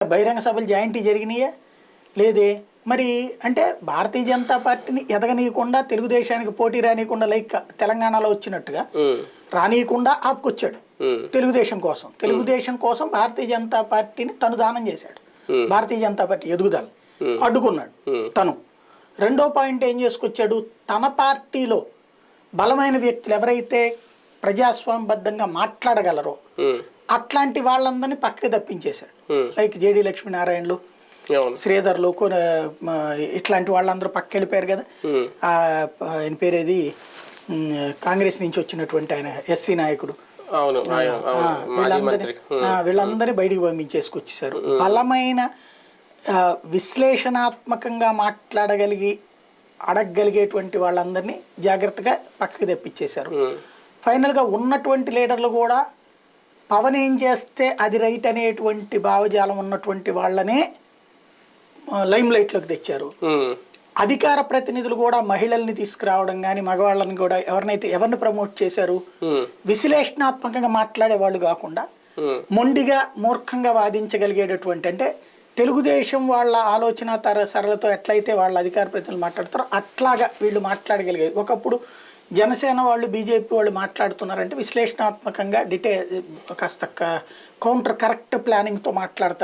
బహిరంగ సభలు జాయింటీ జరిగినాయా లేదే మరి అంటే భారతీయ జనతా పార్టీని ఎదగనీయకుండా తెలుగుదేశానికి పోటీ రానియకుండా లైక్ తెలంగాణలో వచ్చినట్టుగా రానియకుండా ఆపుకొచ్చాడు తెలుగుదేశం కోసం భారతీయ జనతా పార్టీని తను దానం చేశాడు. భారతీయ జనతా పార్టీ ఎదుగుదల అడ్డుకున్నాడు తను. రెండో పాయింట్ ఏం చేసుకొచ్చాడు, తన పార్టీలో బలమైన వ్యక్తులు ఎవరైతే ప్రజాస్వామ్యబద్ధంగా మాట్లాడగలరో అట్లాంటి వాళ్ళందరినీ పక్కకి తప్పించేశాడు. లైక్ జేడి లక్ష్మీనారాయణలు, శ్రీధర్లు, ఇట్లాంటి వాళ్ళందరూ పక్క వెళ్ళిపోయారు కదా. ఆయన పేరేది కాంగ్రెస్ నుంచి వచ్చినటువంటి ఆయన ఎస్సీ నాయకుడు, వీళ్ళందరినీ బయటికి పంపించేసుకొచ్చేసారు. బలమైన విశ్లేషణాత్మకంగా మాట్లాడగలిగి అడగగలిగేటువంటి వాళ్ళందరినీ జాగ్రత్తగా పక్కకి తెప్పించేశారు. ఫైనల్గా ఉన్నటువంటి లీడర్లు కూడా పవన్ ఏం చేస్తే అది రైట్ అనేటువంటి భావజాలం ఉన్నటువంటి వాళ్ళనే లైమ్ లైట్లోకి తెచ్చారు. అధికార ప్రతినిధులు కూడా మహిళల్ని తీసుకురావడం కానీ మగవాళ్ళని కూడా ఎవరిని ప్రమోట్ చేశారు, విశ్లేషణాత్మకంగా మాట్లాడే వాళ్ళు కాకుండా మొండిగా మూర్ఖంగా వాదించగలిగేటటువంటి, అంటే తెలుగుదేశం వాళ్ళ ఆలోచన సరళతో ఎట్లయితే వాళ్ళ అధికార ప్రతినిధులు మాట్లాడతారో అట్లాగా వీళ్ళు మాట్లాడగలిగేది. ఒకప్పుడు జనసేన వాళ్ళు బీజేపీ వాళ్ళు మాట్లాడుతున్నారంటే విశ్లేషణాత్మకంగా కాస్త కౌంటర్ కరెక్ట్ ప్లానింగ్తో మాట్లాడతారు.